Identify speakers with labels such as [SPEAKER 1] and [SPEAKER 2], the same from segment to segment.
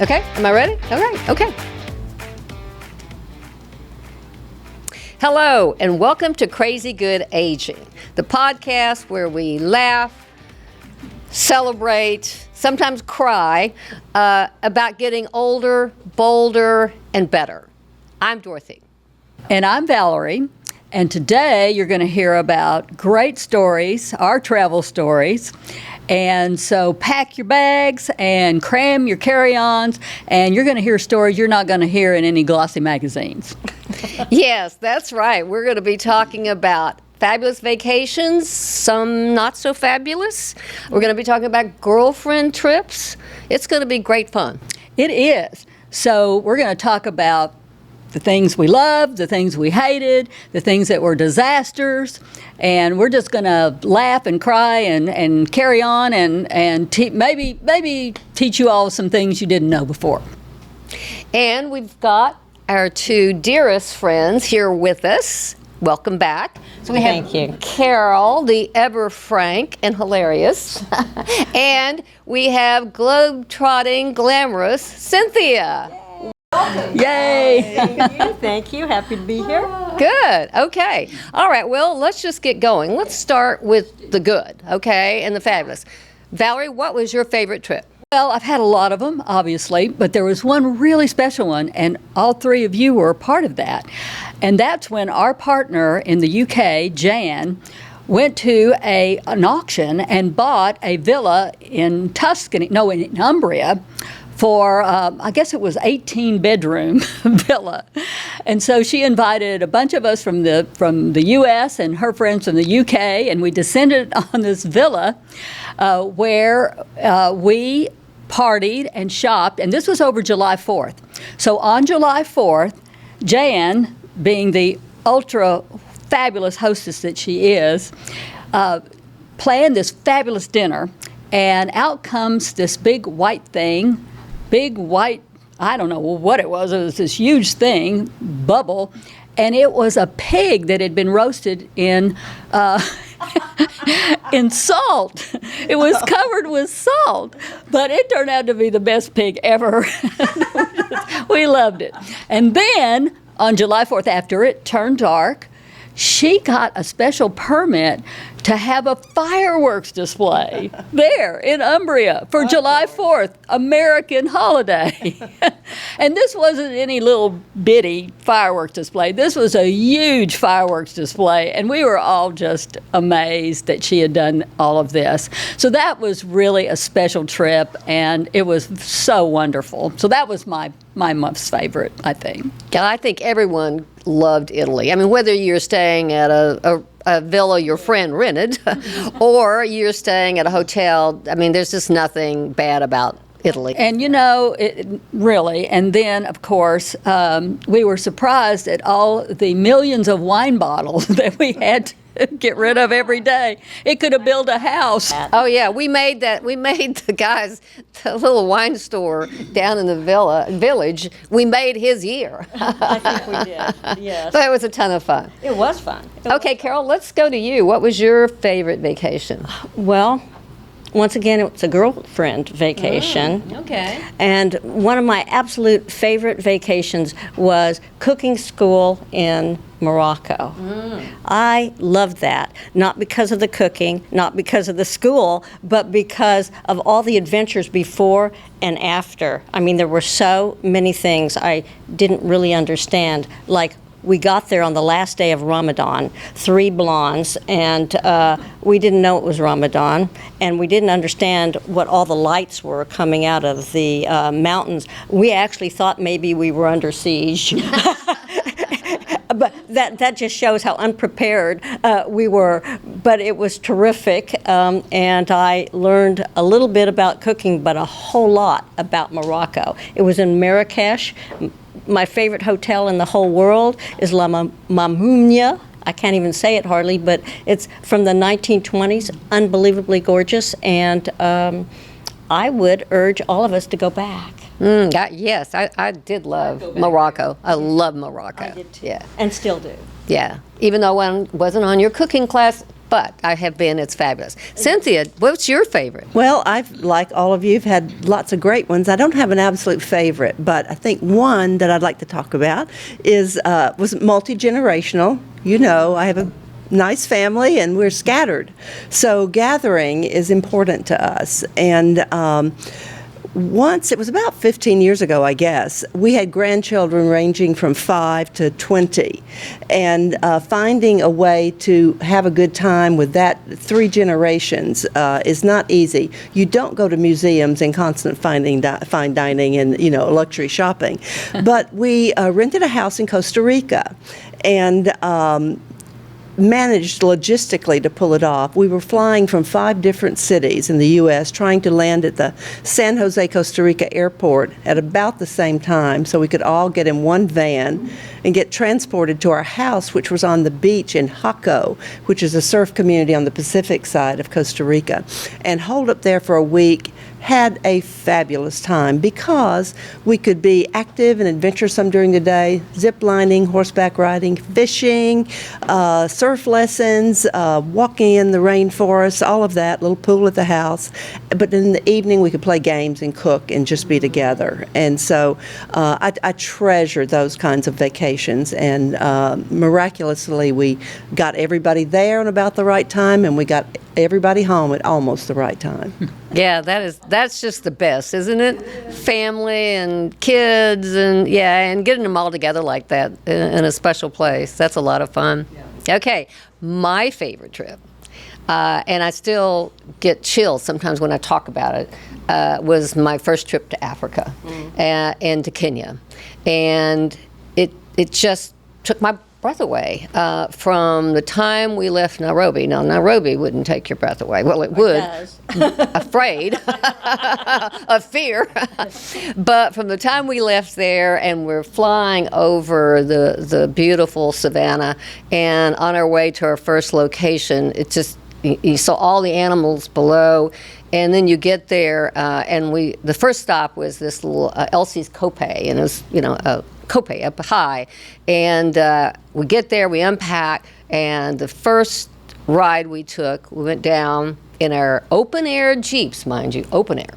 [SPEAKER 1] Okay, am I ready? All right, okay. Hello, and welcome to Crazy Good Aging, the podcast where we laugh, celebrate, sometimes cry about getting older, bolder, and better. I'm Dorthy.
[SPEAKER 2] And I'm Valerie. And today you're going to hear about great stories, our travel stories. And so pack your bags and cram your carry-ons, and you're going to hear stories you're not going to hear in any glossy magazines.
[SPEAKER 1] Yes, that's right. We're going to be talking about fabulous vacations, some not so fabulous. We're going to be talking about girlfriend trips. It's going to be great fun.
[SPEAKER 2] It is. So we're going to talk about the things we loved, the things we hated, the things that were disasters, and we're just going to laugh and cry and carry on and maybe teach you all some things you didn't know before.
[SPEAKER 1] And we've got our two dearest friends here with us. Welcome back. So we have Karyl, the ever frank and hilarious, and we have globe-trotting, glamorous Cynthia.
[SPEAKER 2] Yay!
[SPEAKER 3] Thank you. Happy to be here.
[SPEAKER 1] Good. Okay. All right. Well, let's just get going. Let's start with the good, okay, and the fabulous. Valerie, what was your favorite trip?
[SPEAKER 2] Well, I've had a lot of them, obviously, but there was one really special one, and all three of you were a part of that. And that's when our partner in the UK, Jan, went to an auction and bought a villa in in Umbria, for, I guess it was 18-bedroom villa. And so she invited a bunch of us from the U.S. and her friends from the U.K., and we descended on this villa where we partied and shopped, and this was over July 4th. So on July 4th, Jan, being the ultra fabulous hostess that she is, planned this fabulous dinner, and out comes this big white, I don't know what it was this huge thing, bubble, and it was a pig that had been roasted in in salt. It was covered with salt, but it turned out to be the best pig ever. We loved it. And then on July 4th, after it turned dark, she got a special permit to have a fireworks display there in Umbria for July 4th, American holiday. And this wasn't any little bitty fireworks display. This was a huge fireworks display, and we were all just amazed that she had done all of this. So that was really a special trip, and it was so wonderful. So that was my most favorite, I think.
[SPEAKER 1] Yeah, I think everyone loved Italy. I mean, whether you're staying at a villa your friend rented or you're staying at a hotel, I mean, there's just nothing bad about Italy.
[SPEAKER 2] And really, and then of course we were surprised at all the millions of wine bottles that we had to get rid of every day. It could have built a house.
[SPEAKER 1] Oh yeah, we made the guys, the little wine store down in the village, we made his year.
[SPEAKER 3] I think we did, yes.
[SPEAKER 1] But it was a ton of fun.
[SPEAKER 3] It was fun.
[SPEAKER 1] Okay, Karyl, let's go to you. What was your favorite vacation?
[SPEAKER 3] Well, once again, it's a girlfriend vacation.
[SPEAKER 1] Okay.
[SPEAKER 3] And one of my absolute favorite vacations was cooking school in Morocco. I loved that, not because of the cooking, not because of the school, but because of all the adventures before and after. I mean, there were so many things I didn't really understand, like we got there on the last day of Ramadan, 3 blondes, and we didn't know it was Ramadan, and we didn't understand what all the lights were coming out of the mountains. We actually thought maybe we were under siege. But that just shows how unprepared we were. But it was terrific, and I learned a little bit about cooking, but a whole lot about Morocco. It was in Marrakesh. My favorite hotel in the whole world is La Mamounia. I can't even say it hardly, but it's from the 1920s, unbelievably gorgeous, and I would urge all of us to go back.
[SPEAKER 1] Yes, I did love Morocco. I love Morocco.
[SPEAKER 3] I did too.
[SPEAKER 1] Yeah.
[SPEAKER 3] And still do.
[SPEAKER 1] Yeah. Even though I wasn't on your cooking class but I have been. It's fabulous. Cynthia, what's your favorite?
[SPEAKER 4] Well, I've, like all of you, have had lots of great ones. I don't have an absolute favorite, but I think one that I'd like to talk about was multi-generational. You know, I have a nice family and we're scattered. So gathering is important to us. And once, it was about 15 years ago, I guess, we had grandchildren ranging from 5 to 20. And finding a way to have a good time with that 3 generations is not easy. You don't go to museums and constant fine dining and, you know, luxury shopping. But we rented a house in Costa Rica and managed logistically to pull it off. We were flying from 5 different cities in the U.S., trying to land at the San Jose, Costa Rica airport at about the same time so we could all get in one van and get transported to our house, which was on the beach in Jaco, which is a surf community on the Pacific side of Costa Rica, and hold up there for a week. Had a fabulous time because we could be active and adventuresome during the day, zip lining, horseback riding, fishing, surf lessons, walking in the rainforest, all of that, little pool at the house. But in the evening we could play games and cook and just be together. And so I treasure those kinds of vacations, and miraculously we got everybody there at about the right time, and we got everybody home at almost the right time.
[SPEAKER 1] Yeah, that's just the best, isn't it? Family and kids and getting them all together like that in a special place. That's a lot of fun. Yeah. Okay, my favorite trip, and I still get chills sometimes when I talk about it, was my first trip to Africa and to Kenya. And it just took my breath away from the time we left Nairobi. Now, Nairobi wouldn't take your breath away. Well, it would. Afraid of fear. But from the time we left there and we're flying over the beautiful savannah and on our way to our first location, it just, you saw all the animals below. And then you get there, and the first stop was this little Elsie's Cope, and it was, you know, a Cope up high. And we get there, we unpack, and the first ride we took, we went down in our open-air Jeeps, mind you, open air.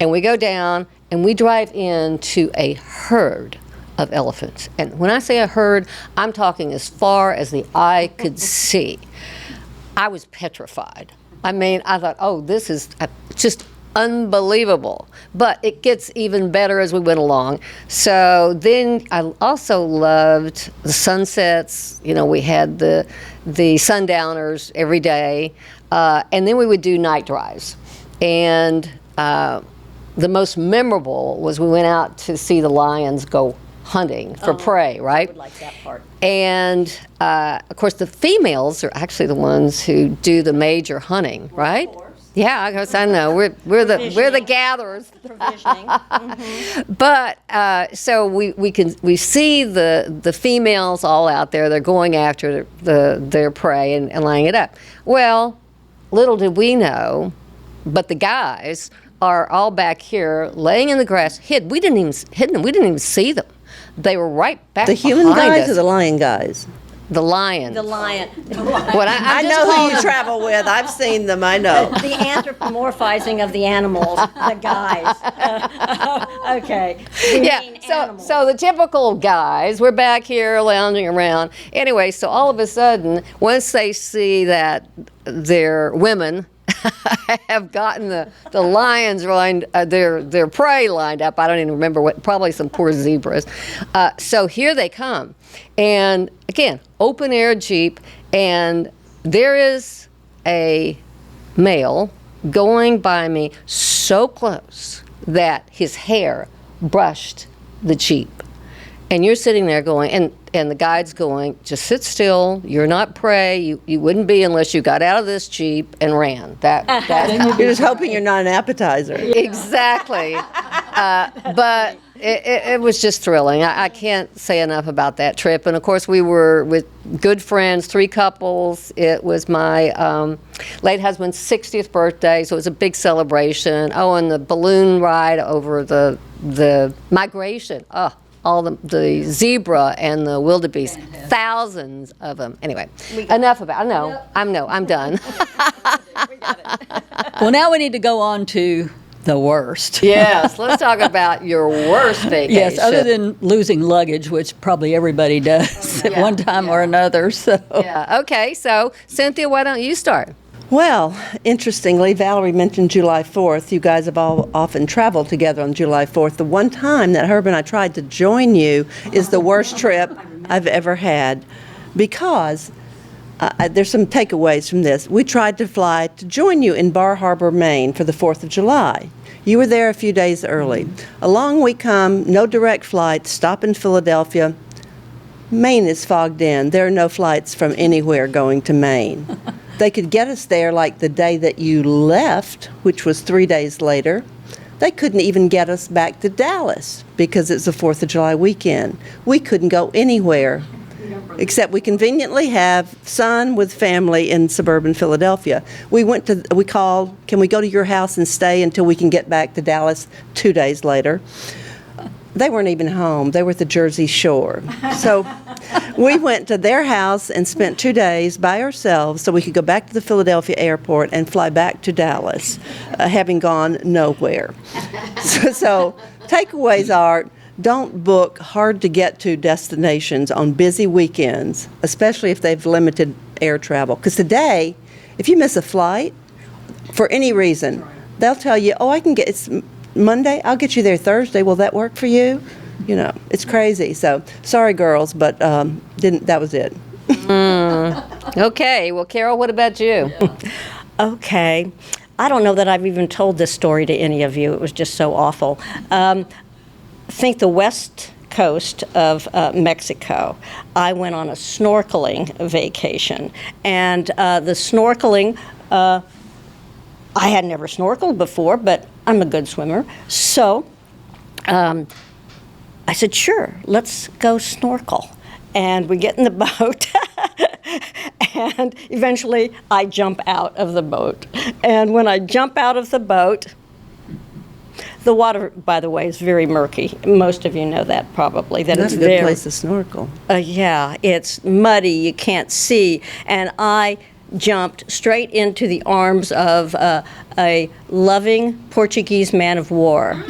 [SPEAKER 1] And we go down, and we drive into a herd of elephants. And when I say a herd, I'm talking as far as the eye could see. I was petrified. I mean, I thought, oh, this is just unbelievable. But it gets even better as we went along. So then I also loved the sunsets. You know, we had the sundowners every day. And then we would do night drives. And the most memorable was we went out to see the lions go hunting for prey, right?
[SPEAKER 3] I would like that part.
[SPEAKER 1] And of course, the females are actually the ones who do the major hunting, right?
[SPEAKER 3] Of course.
[SPEAKER 1] Yeah, I know we're the gatherers.
[SPEAKER 3] Provisioning. Mm-hmm.
[SPEAKER 1] But so we see the females all out there. They're going after their prey and lining it up. Well, little did we know, but the guys are all back here laying in the grass, hidden. We didn't even see them. They were right back
[SPEAKER 4] The human
[SPEAKER 1] behind
[SPEAKER 4] guys
[SPEAKER 1] us.
[SPEAKER 4] or the lion guys?
[SPEAKER 1] The lion.
[SPEAKER 3] The lion.
[SPEAKER 1] What
[SPEAKER 4] I know who you travel with. I've seen them. I know.
[SPEAKER 3] The anthropomorphizing of the animals, the guys. Okay.
[SPEAKER 1] Yeah, so the typical guys, we're back here lounging around. Anyway, so all of a sudden, once they see that their women have gotten the lions lined, their prey lined up. I don't even remember what, probably some poor zebras. So here they come. And again, open air Jeep, and there is a male going by me so close that his hair brushed the Jeep. And you're sitting there going, and the guide's going, just sit still, you're not prey, you wouldn't be unless you got out of this Jeep and ran.
[SPEAKER 4] You're just hoping you're not an appetizer.
[SPEAKER 1] Exactly. But it was just thrilling. I can't say enough about that trip. And of course, we were with good friends, 3 couples. It was my late husband's 60th birthday, so it was a big celebration. Oh, and the balloon ride over the migration. Oh, all the zebra and the wildebeest, thousands of them. Anyway, enough about. I'm done.
[SPEAKER 2] Well, now we need to go on to the worst.
[SPEAKER 1] Yes, let's talk about your worst vacation.
[SPEAKER 2] Yes, other than losing luggage, which probably everybody does at one time or another. So.
[SPEAKER 1] Yeah. Okay. So, Cynthia, why don't you start?
[SPEAKER 4] Well, interestingly, Valerie mentioned July 4th. You guys have all often traveled together on July 4th. The one time that Herb and I tried to join you is the worst trip I've ever had, because there's some takeaways from this. We tried to fly to join you in Bar Harbor, Maine for the 4th of July. You were there a few days early. Along we come, no direct flight, stop in Philadelphia. Maine is fogged in. There are no flights from anywhere going to Maine. They could get us there like the day that you left, which was 3 days later. They couldn't even get us back to Dallas because it's the 4th of July weekend. We couldn't go anywhere, except we conveniently have son with family in suburban Philadelphia. We called, can we go to your house and stay until we can get back to Dallas 2 days later? They weren't even home. They were at the Jersey Shore. So we went to their house and spent 2 days by ourselves so we could go back to the Philadelphia airport and fly back to Dallas, having gone nowhere. So takeaways are, don't book hard-to-get-to destinations on busy weekends, especially if they've limited air travel. Because today, if you miss a flight, for any reason, they'll tell you, oh, it's Monday, I'll get you there Thursday. Will that work for you? You know, it's crazy. So, sorry, girls, but that was it.
[SPEAKER 1] Okay. Well, Karyl, what about you?
[SPEAKER 3] Okay. I don't know that I've even told this story to any of you. It was just so awful. I think the west coast of Mexico, I went on a snorkeling vacation. And the snorkeling, I had never snorkeled before, but I'm a good swimmer. So I said, sure, let's go snorkel. And we get in the boat, and eventually I jump out of the boat. And when I jump out of the boat, the water, by the way, is very murky. Most of you know that probably.
[SPEAKER 4] That's a good place to snorkel.
[SPEAKER 3] Yeah, it's muddy, you can't see. And I jumped straight into the arms of a loving Portuguese man of war.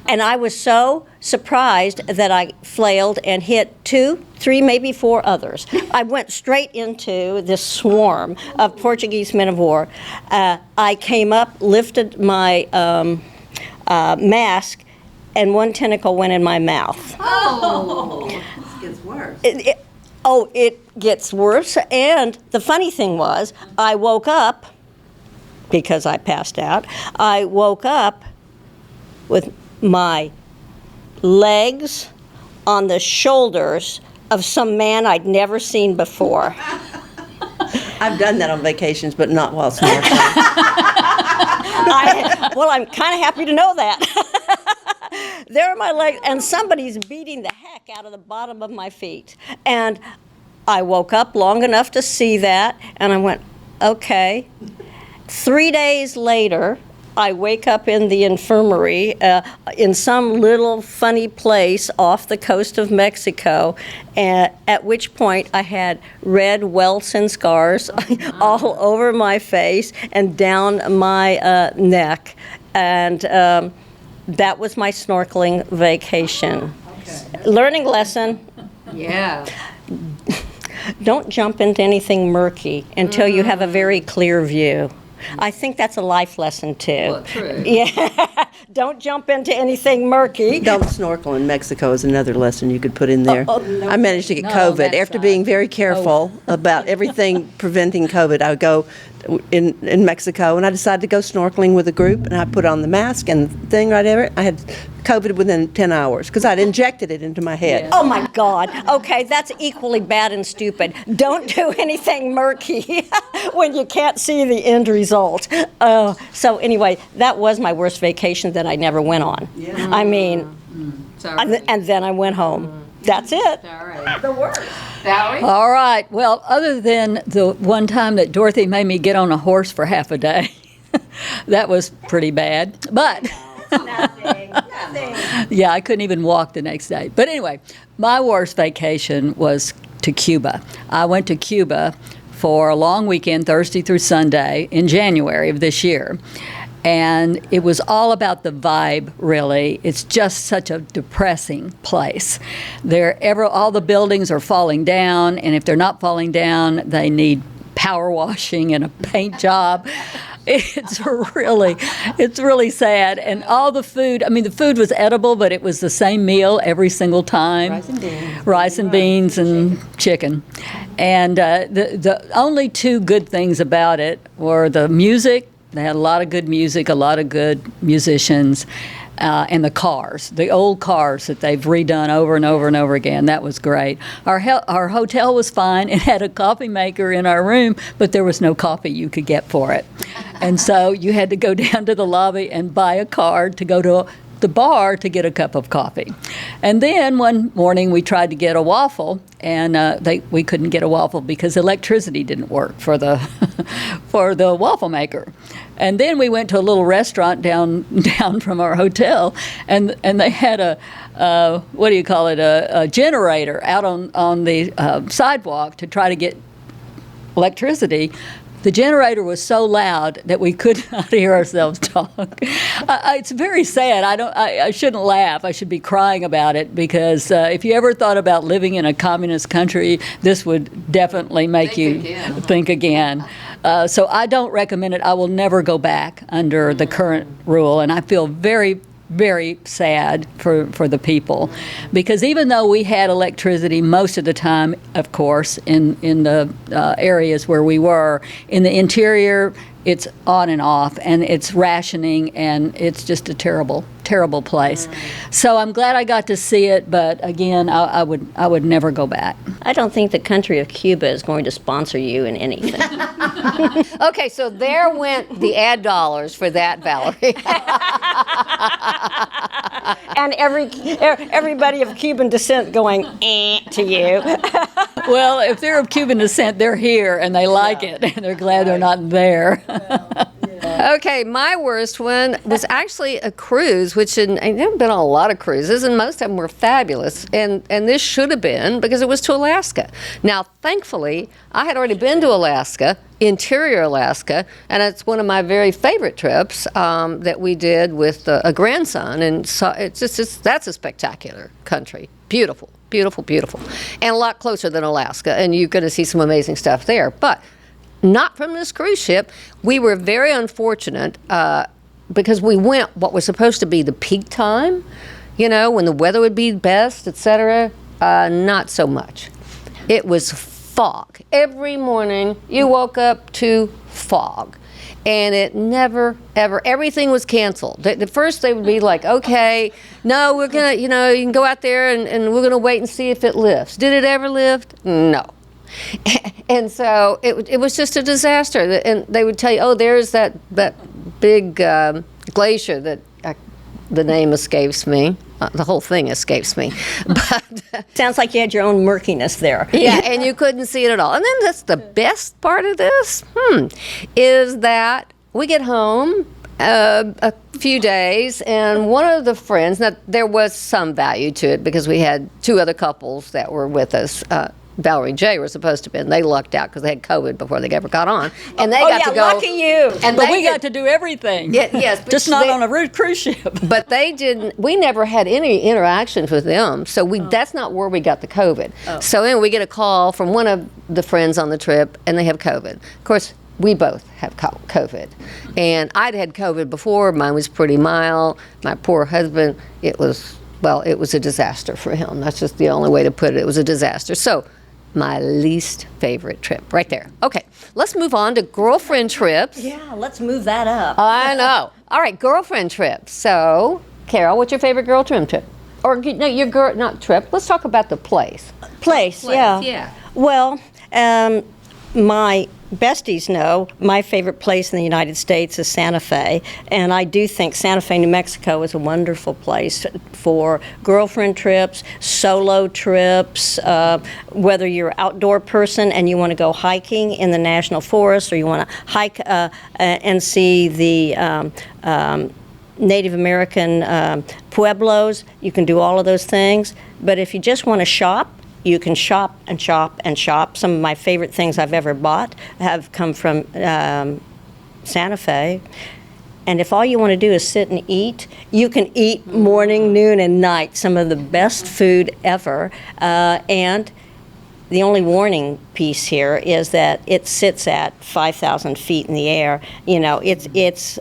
[SPEAKER 3] And I was so surprised that I flailed and hit 2, 3, maybe 4 others. I went straight into this swarm of Portuguese men of war. I came up, lifted my mask, and one tentacle went in my mouth.
[SPEAKER 4] Oh, this gets worse.
[SPEAKER 3] It gets worse. And the funny thing was, I woke up, because I passed out, I woke up with my legs on the shoulders of some man I'd never seen before.
[SPEAKER 4] I've done that on vacations, but not while snorkeling.
[SPEAKER 3] Well, I'm kind of happy to know that. There are my legs, and somebody's beating the heck out of the bottom of my feet. And I woke up long enough to see that, and I went, okay. 3 days later, I wake up in the infirmary in some little funny place off the coast of Mexico, at which point I had red welts and scars all over my face and down my neck. And that was my snorkeling vacation. Okay. Learning lesson.
[SPEAKER 1] Yeah.
[SPEAKER 3] Don't jump into anything murky until you have a very clear view. I think that's a life lesson, too.
[SPEAKER 1] Well, true.
[SPEAKER 3] Yeah. Don't jump into anything murky.
[SPEAKER 4] Don't snorkel in Mexico is another lesson you could put in there.
[SPEAKER 3] No.
[SPEAKER 4] I managed to get
[SPEAKER 2] Not on
[SPEAKER 4] COVID.
[SPEAKER 2] that
[SPEAKER 4] After
[SPEAKER 2] side.
[SPEAKER 4] being very careful about everything preventing COVID, I would go in Mexico, and I decided to go snorkeling with a group, and I put on the mask and thing right there. I had COVID within 10 hours because I'd injected it into my head.
[SPEAKER 3] Oh, my God. Okay, that's equally bad and stupid. Don't do anything murky when you can't see the end result. So anyway, that was my worst vacation that I never went on.
[SPEAKER 4] Yeah.
[SPEAKER 3] I mean,
[SPEAKER 1] Sorry.
[SPEAKER 3] and then I went home. That's it.
[SPEAKER 1] All right.
[SPEAKER 3] The worst.
[SPEAKER 1] Valerie?
[SPEAKER 2] All right. Well, other than the one time that Dorothy made me get on a horse for half a day, that was pretty bad. But
[SPEAKER 3] Nothing.
[SPEAKER 2] Yeah, I couldn't even walk the next day. But anyway, my worst vacation was to Cuba. I went to Cuba for a long weekend, Thursday through Sunday, in January of this year. And it was all about the vibe, really. It's just such a depressing place. All the buildings are falling down, and if they're not falling down, they need power washing and a paint job. It's really sad. And all the food, the food was edible, but it was the same meal every single time. Rice and beans and chicken. And the only two good things about it were the music. They had a lot of good music, a lot of good musicians, and the cars, the old cars that they've redone over and over and over again. That was great. Our hotel was fine. It had a coffee maker in our room, but there was no coffee you could get for it. And so you had to go down to the lobby and buy a card to go to the bar to get a cup of coffee. And then one morning we tried to get a waffle, and we couldn't get a waffle because electricity didn't work for the for the waffle maker. And then we went to a little restaurant down from our hotel, and they had a generator out on the sidewalk to try to get electricity. The generator was so loud that we could not hear ourselves talk. It's very sad. I shouldn't laugh. I should be crying about it, because if you ever thought about living in a communist country, this would definitely make you think again. So I don't recommend it. I will never go back under the current rule, and I feel very, very sad for the people, because even though we had electricity most of the time, of course, in the areas where we were, in the interior, it's on and off, and it's rationing, and it's just a terrible, terrible place. So I'm glad I got to see it, but again, I would never go back.
[SPEAKER 3] I don't think the country of Cuba is going to sponsor you in anything.
[SPEAKER 1] Okay, so there went the ad dollars for that, Valerie.
[SPEAKER 3] And everybody of Cuban descent going to you.
[SPEAKER 2] Well, if they're of Cuban descent, they're here, and they like it, and they're glad they're not there.
[SPEAKER 1] Okay, my worst one was actually a cruise, which I've never been on a lot of cruises, and most of them were fabulous. And this should have been, because it was to Alaska. Now, thankfully, I had already been to Alaska, interior Alaska, and it's one of my very favorite trips that we did with a grandson. And so that's a spectacular country. Beautiful, beautiful, beautiful. And a lot closer than Alaska, and you're going to see some amazing stuff there. But not from this cruise ship. We were very unfortunate because we went what was supposed to be the peak time, when the weather would be best, etc. Not so much. It was fog. Every morning you woke up to fog. And it never, ever, everything was canceled. At first they would be like, okay, no, we're going to, you can go out there and we're going to wait and see if it lifts. Did it ever lift? No. And so it was just a disaster. And they would tell you, oh, there's that big glacier that the name escapes me. The whole thing escapes me. But
[SPEAKER 3] sounds like you had your own murkiness there.
[SPEAKER 1] Yeah, and you couldn't see it at all. And then that's the best part of this, is that we get home a few days, and one of the friends, now there was some value to it because we had two other couples that were with us. Valerie and Jay were supposed to be, and they lucked out because they had COVID before they ever got on, and they got to go.
[SPEAKER 3] Lucky you!
[SPEAKER 1] And
[SPEAKER 2] but we got to do everything.
[SPEAKER 1] Yes,
[SPEAKER 2] just not on a cruise ship.
[SPEAKER 1] But they didn't. We never had any interactions with them, so that's not where we got the COVID. So then we get a call from one of the friends on the trip, and they have COVID. Of course, we both have COVID, and I'd had COVID before. Mine was pretty mild. My poor husband, it was a disaster for him. That's just the only way to put it. It was a disaster. So. My least favorite trip, right there. Okay, let's move on to girlfriend trips.
[SPEAKER 3] Yeah, let's move that up.
[SPEAKER 1] I know. All right, girlfriend trips. So, Karyl, what's your favorite girlfriend trip? Or no, not trip. Let's talk about the place.
[SPEAKER 3] Place, yeah. Well, my besties know my favorite place in the United States is Santa Fe, and I do think Santa Fe, New Mexico is a wonderful place for girlfriend trips, solo trips, whether you're an outdoor person and you want to go hiking in the national forest, or you want to hike and see the Native American pueblos. You can do all of those things. But if you just want to shop, you can shop and shop and shop. Some of my favorite things I've ever bought have come from Santa Fe. And if all you want to do is sit and eat, you can eat morning, noon, and night. Some of the best food ever. And the only warning piece here is that it sits at 5,000 feet in the air. You know, it's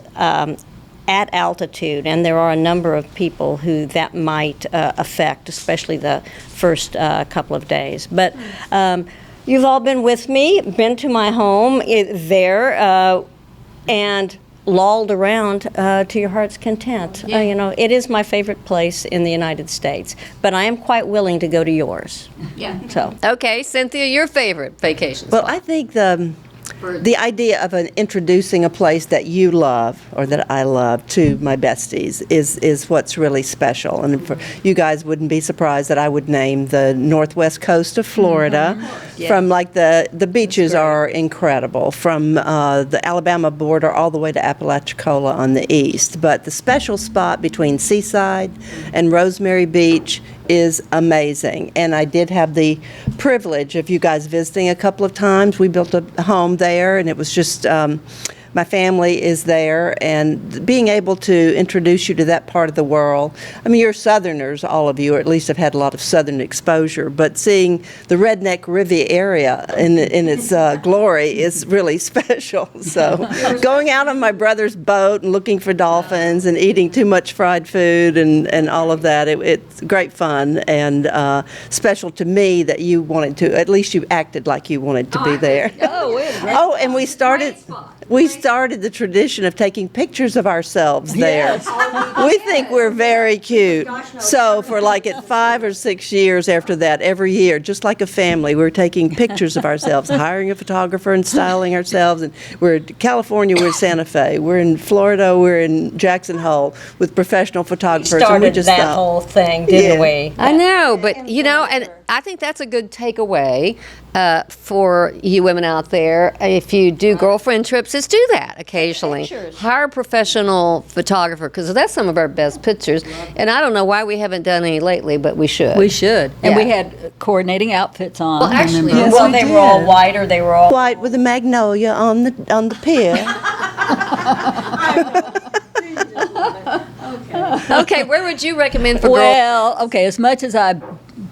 [SPEAKER 3] at altitude, and there are a number of people who that might affect, especially the first couple of days. But you've all been with me, been to my home there, and lolled around to your heart's content. You know, it is my favorite place in the United States, but I am quite willing to go to yours.
[SPEAKER 1] Yeah.
[SPEAKER 3] So.
[SPEAKER 1] Okay, Cynthia, your favorite vacation
[SPEAKER 4] Well,
[SPEAKER 1] spot?
[SPEAKER 4] I think the idea of introducing a place that you love or that I love to my besties is what's really special. And you guys wouldn't be surprised that I would name the northwest coast of Florida. From like the beaches are incredible, from the Alabama border all the way to Apalachicola on the east. But the special spot between Seaside and Rosemary Beach is amazing. And I did have the privilege of you guys visiting a couple of times. We built a home there, and it was just, my family is there, and being able to introduce you to that part of the world. I mean, you're Southerners, all of you, or at least have had a lot of Southern exposure, but seeing the Redneck Riviera area in its glory is really special. So going out on my brother's boat and looking for dolphins and eating too much fried food and all of that, it's great fun and special to me that you wanted to, at least you acted like you wanted to be there. Oh, and we started the tradition of taking pictures of ourselves there. We think we're very cute. So for like 5 or 6 years after that, every year, just like a family, we're taking pictures of ourselves, hiring a photographer and styling ourselves. And we're in California, we're in Santa Fe. We're in Florida, we're in Jackson Hole with professional photographers.
[SPEAKER 3] Started
[SPEAKER 4] and we just
[SPEAKER 3] that whole thing, didn't we?
[SPEAKER 1] I know, but you know, and I think that's a good takeaway for you women out there. If you do girlfriend trips, just do that occasionally. Hire a professional photographer, because that's some of our best pictures. And I don't know why we haven't done any lately, but we should.
[SPEAKER 2] We should. And
[SPEAKER 1] Yeah.
[SPEAKER 2] we had coordinating outfits on.
[SPEAKER 1] Well, actually,
[SPEAKER 2] remember?
[SPEAKER 3] Well, they were all white, or they were all
[SPEAKER 4] white with a magnolia on the pier.
[SPEAKER 1] Okay, where would you recommend for girls?
[SPEAKER 2] Well, okay, as much as I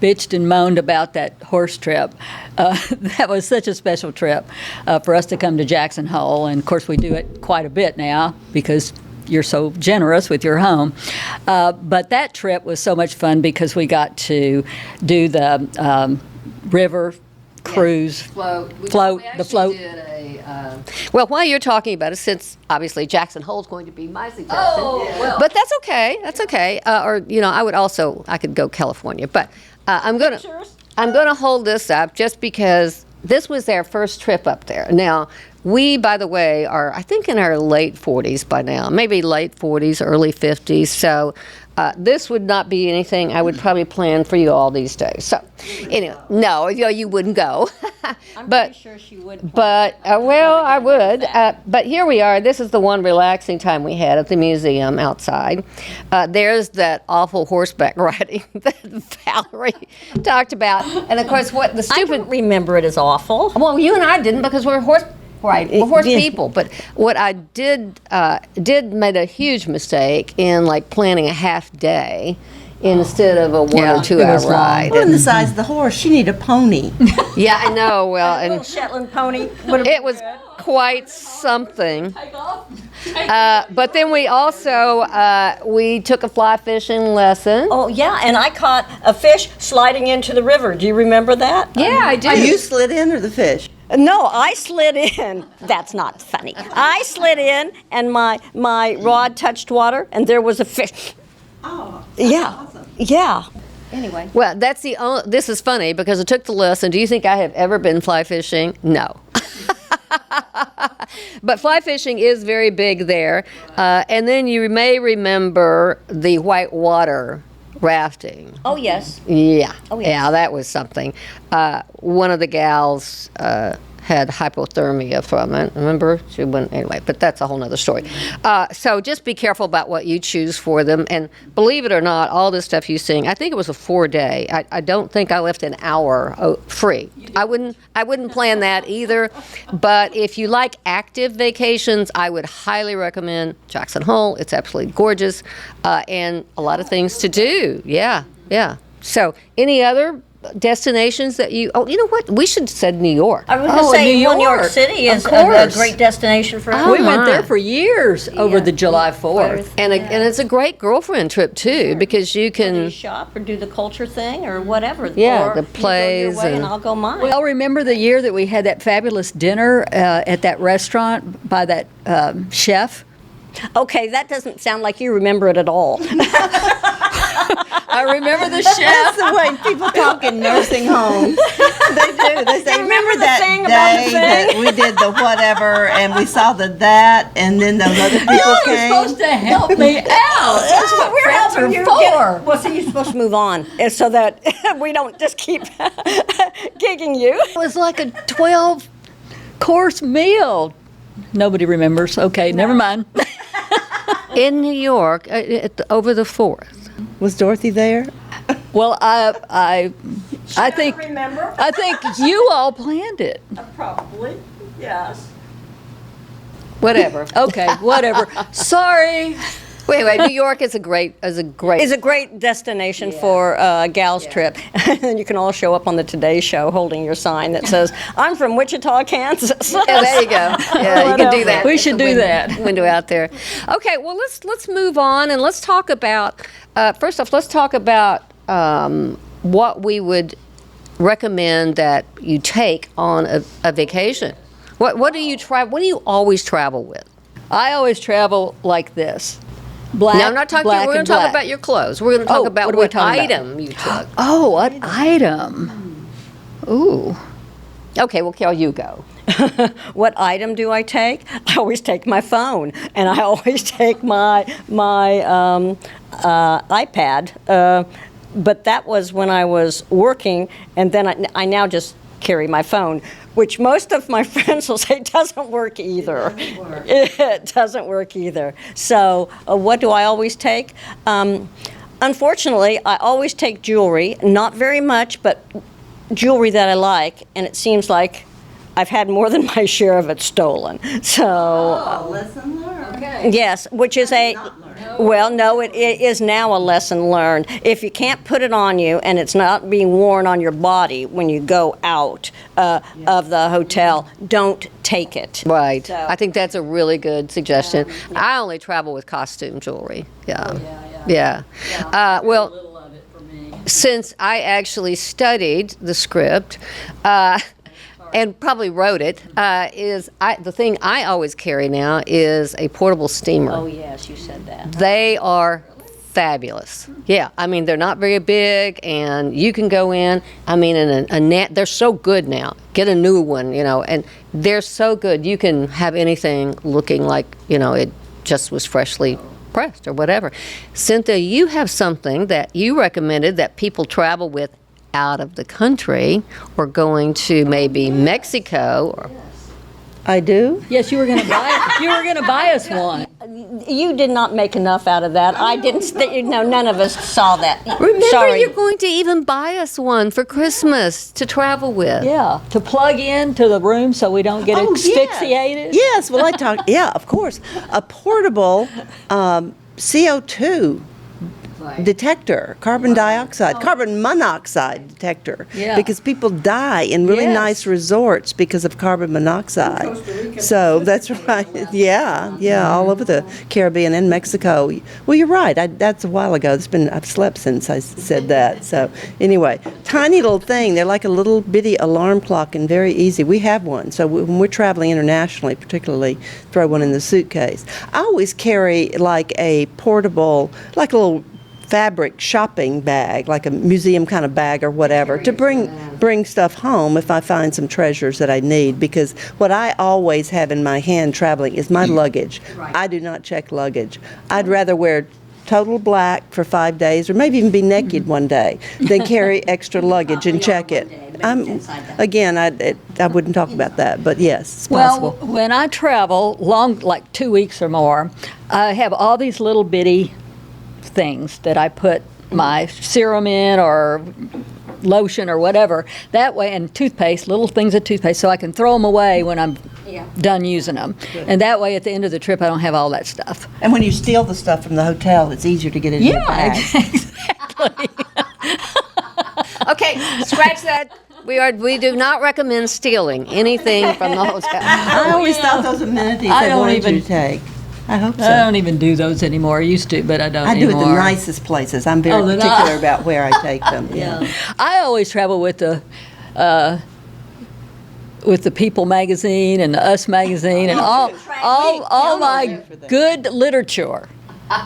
[SPEAKER 2] bitched and moaned about that horse trip, that was such a special trip for us to come to Jackson Hole. And, of course, we do it quite a bit now because you're so generous with your home. But that trip was so much fun because we got to do the river cruise.
[SPEAKER 1] Float.
[SPEAKER 2] The float.
[SPEAKER 1] Well, while you're talking about it, since obviously Jackson Hole's going to be my suggestion, but that's okay. That's okay. Or you know, I could go California, but I'm gonna hold this up just because this was their first trip up there. Now, we, by the way, are I think in our late 40s by now, maybe late 40s, early 50s. So this would not be anything I would probably plan for you all these days. So anyway, no, you wouldn't go.
[SPEAKER 3] I'm
[SPEAKER 1] but
[SPEAKER 3] pretty sure she would.
[SPEAKER 1] but well, I would. But here we are. This is the one relaxing time we had at the museum outside. There's that awful horseback riding that Valerie talked about, and of course, what the
[SPEAKER 3] I
[SPEAKER 1] stupid.
[SPEAKER 3] don't remember it as awful.
[SPEAKER 1] Well, you and I didn't because we're horse. Right, we're horse people. But what I did made a huge mistake in like planning a half day instead of a 1 or 2
[SPEAKER 2] it
[SPEAKER 1] hour
[SPEAKER 2] was long.
[SPEAKER 1] ride.
[SPEAKER 4] Well, the size of the horse, you need a pony.
[SPEAKER 1] Yeah, I know. Well,
[SPEAKER 3] A little
[SPEAKER 1] and
[SPEAKER 3] Shetland pony would have
[SPEAKER 1] it was quite something. But then we also we took a fly fishing lesson.
[SPEAKER 3] Oh, yeah, and I caught a fish sliding into the river. Do you remember that?
[SPEAKER 1] Yeah, I do.
[SPEAKER 4] You slid in or the fish?
[SPEAKER 3] No, I slid in. That's not funny. I slid in, and my rod touched water, and there was a fish.
[SPEAKER 4] Oh,
[SPEAKER 3] Yeah,
[SPEAKER 4] awesome.
[SPEAKER 3] yeah. Anyway.
[SPEAKER 1] Well, that's the only. This is funny because I took the lesson. Do you think I have ever been fly fishing? No. But fly fishing is very big there. And then you may remember the white water rafting.
[SPEAKER 3] Oh, yes.
[SPEAKER 1] Yeah.
[SPEAKER 3] Oh, yes.
[SPEAKER 1] Yeah, that was something. One of the gals had hypothermia from it. Remember? She went anyway, but that's a whole nother story. So just be careful about what you choose for them. And believe it or not, all this stuff you sing, I think it was a 4-day. I don't think I left an hour free. I wouldn't plan that either. But if you like active vacations, I would highly recommend Jackson Hole. It's absolutely gorgeous, and a lot of things to do. Yeah. So any other destinations that you know what, we should have said New York.
[SPEAKER 3] I was going to say, New York City is a great destination for us.
[SPEAKER 2] We went there for years over the July 4th.
[SPEAKER 1] And it's a great girlfriend trip too, because you
[SPEAKER 3] Do
[SPEAKER 1] can
[SPEAKER 3] you shop or do the culture thing or whatever?
[SPEAKER 1] Yeah,
[SPEAKER 3] or
[SPEAKER 1] the
[SPEAKER 3] you go your
[SPEAKER 1] plays
[SPEAKER 3] way
[SPEAKER 1] and-
[SPEAKER 3] I'll go mine.
[SPEAKER 2] Well, remember the year that we had that fabulous dinner at that restaurant by that chef?
[SPEAKER 3] Okay, that doesn't sound like you remember it at all.
[SPEAKER 2] I remember the
[SPEAKER 4] That's
[SPEAKER 2] chef.
[SPEAKER 4] the way people talk in nursing homes. They do. They say,
[SPEAKER 3] remember the
[SPEAKER 4] that
[SPEAKER 3] thing about the
[SPEAKER 4] day that we did the whatever, and we saw the that, and then those other people
[SPEAKER 2] You're
[SPEAKER 4] came.
[SPEAKER 2] supposed to help me out. That's what
[SPEAKER 3] We're
[SPEAKER 2] friends
[SPEAKER 3] helping
[SPEAKER 2] are
[SPEAKER 3] you
[SPEAKER 2] for.
[SPEAKER 3] Well, so you're supposed to move on so that we don't just keep gigging you.
[SPEAKER 2] It was like a 12-course meal. Nobody remembers. Okay, never mind.
[SPEAKER 1] in New York over the 4th.
[SPEAKER 4] Was Dorothy there?
[SPEAKER 2] Well, I think
[SPEAKER 3] Remember?
[SPEAKER 2] I think you all planned it.
[SPEAKER 3] Probably, yes.
[SPEAKER 1] Whatever.
[SPEAKER 2] Okay, whatever. Sorry.
[SPEAKER 1] Wait, New York is a great
[SPEAKER 3] Is a great destination for a gal's trip. And you can all show up on the Today Show holding your sign that says, "I'm from Wichita, Kansas."
[SPEAKER 1] Yeah, there you go. Yeah, you can do that.
[SPEAKER 2] We should do that.
[SPEAKER 1] Window out there. Okay, well let's move on and let's talk about first off. Let's talk about what we would recommend that you take on a vacation. What do you What do you always travel with?
[SPEAKER 2] I always travel like this. Black,
[SPEAKER 1] Now, I'm not talking.
[SPEAKER 2] black,
[SPEAKER 1] We're going
[SPEAKER 2] and
[SPEAKER 1] to talk
[SPEAKER 2] black.
[SPEAKER 1] about your clothes. We're going to talk
[SPEAKER 2] Oh,
[SPEAKER 1] about
[SPEAKER 2] what are we
[SPEAKER 1] what
[SPEAKER 2] talking about?
[SPEAKER 1] item you took.
[SPEAKER 2] Oh, what item? Ooh.
[SPEAKER 1] Okay, well, Karyl, you go.
[SPEAKER 3] What item do I take? I always take my phone, and I always take my iPad. But that was when I was working, and then I now just carry my phone, which most of my friends will say doesn't work either. It doesn't work either. So what do I always take? Unfortunately, I always take jewelry, not very much, but jewelry that I like, and it seems like I've had more than my share of it stolen. So,
[SPEAKER 4] Lesson learned.
[SPEAKER 3] yes, which is well, no, it is now a lesson learned. If you can't put it on you and it's not being worn on your body when you go out of the hotel, don't take it.
[SPEAKER 1] Right.
[SPEAKER 3] So-
[SPEAKER 1] I think that's a really good suggestion. I only travel with costume jewelry. Yeah. Well, since I actually studied the script and probably wrote it, the thing I always carry now is a portable steamer.
[SPEAKER 3] Oh, yes, you said that.
[SPEAKER 1] They are fabulous. Yeah, I mean, they're not very big, and you can go in. I mean, in a net, they're so good now. Get a new one, and they're so good. You can have anything looking like, it just was freshly pressed or whatever. Cynthia, you have something that you recommended that people travel with out of the country or going to maybe Mexico or
[SPEAKER 4] I do.
[SPEAKER 2] Yes, you were going to buy us one.
[SPEAKER 3] You did not make enough out of that. I didn't. None of us saw that.
[SPEAKER 1] Remember,
[SPEAKER 3] Sorry.
[SPEAKER 1] you're going to even buy us one for Christmas to travel with.
[SPEAKER 2] Yeah, to plug into the room so we don't get asphyxiated.
[SPEAKER 4] Yes. Well, yeah, of course. A portable CO2 detector, carbon monoxide detector,
[SPEAKER 2] Yeah.
[SPEAKER 4] because people die in really
[SPEAKER 2] Yes.
[SPEAKER 4] nice resorts because of carbon monoxide. So that's right. Yeah, all over the Caribbean and Mexico. Well, you're right. That's a while ago. I've slept since I said that. So anyway, tiny little thing. They're like a little bitty alarm clock and very easy. We have one. So when we're traveling internationally, particularly, throw one in the suitcase. I always carry like a portable, like a little fabric shopping bag, like a museum kind of bag or whatever, to bring stuff home if I find some treasures that I need, because what I always have in my hand traveling is my luggage. I do not check luggage. I'd rather wear total black for 5 days, or maybe even be naked one day, then carry extra luggage and check it. Again, I wouldn't talk about that, but yes, it's possible.
[SPEAKER 2] Well, when I travel long, like 2 weeks or more, I have all these little bitty things that I put my serum in or lotion or whatever. That way, and toothpaste, little things of toothpaste, so I can throw them away when I'm done using them. And that way, at the end of the trip, I don't have all that stuff.
[SPEAKER 4] And when you steal the stuff from the hotel, it's easier to get it in your bag.
[SPEAKER 2] Exactly.
[SPEAKER 1] Okay, scratch that. We do not recommend stealing anything from the hotel.
[SPEAKER 4] I always thought those amenities
[SPEAKER 2] I
[SPEAKER 4] I
[SPEAKER 2] don't
[SPEAKER 4] wanted
[SPEAKER 2] even-
[SPEAKER 4] you to take. I hope so.
[SPEAKER 2] I don't even do those anymore. I used to, but I don't
[SPEAKER 4] I do
[SPEAKER 2] anymore.
[SPEAKER 4] at the nicest places. I'm very
[SPEAKER 2] the
[SPEAKER 4] particular about where I take them. Yeah.
[SPEAKER 2] I always travel with the People magazine and the Us magazine and all my good literature,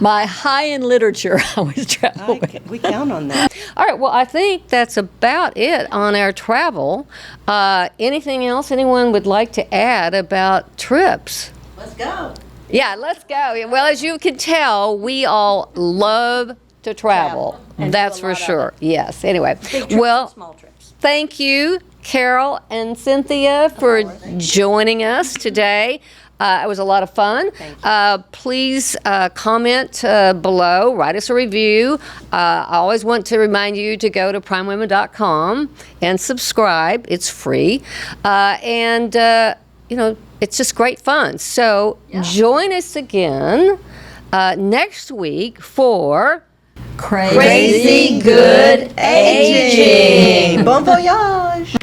[SPEAKER 2] my high-end literature. I always travel with.
[SPEAKER 4] We count on that.
[SPEAKER 1] All right, well, I think that's about it on our travel. Anything else anyone would like to add about trips?
[SPEAKER 4] Let's go.
[SPEAKER 1] Yeah, let's go. Well, as you can tell, we all love to travel. That's for sure. Yes. Anyway, well,
[SPEAKER 3] Small trips.
[SPEAKER 1] thank you, Karyl and Cynthia, for joining us today. It was a lot of fun. Please comment below, write us a review. I always want to remind you to go to primewomen.com and subscribe. It's free. It's just great fun. So join us again next week for
[SPEAKER 2] Crazy Good
[SPEAKER 4] Aging. Bon voyage.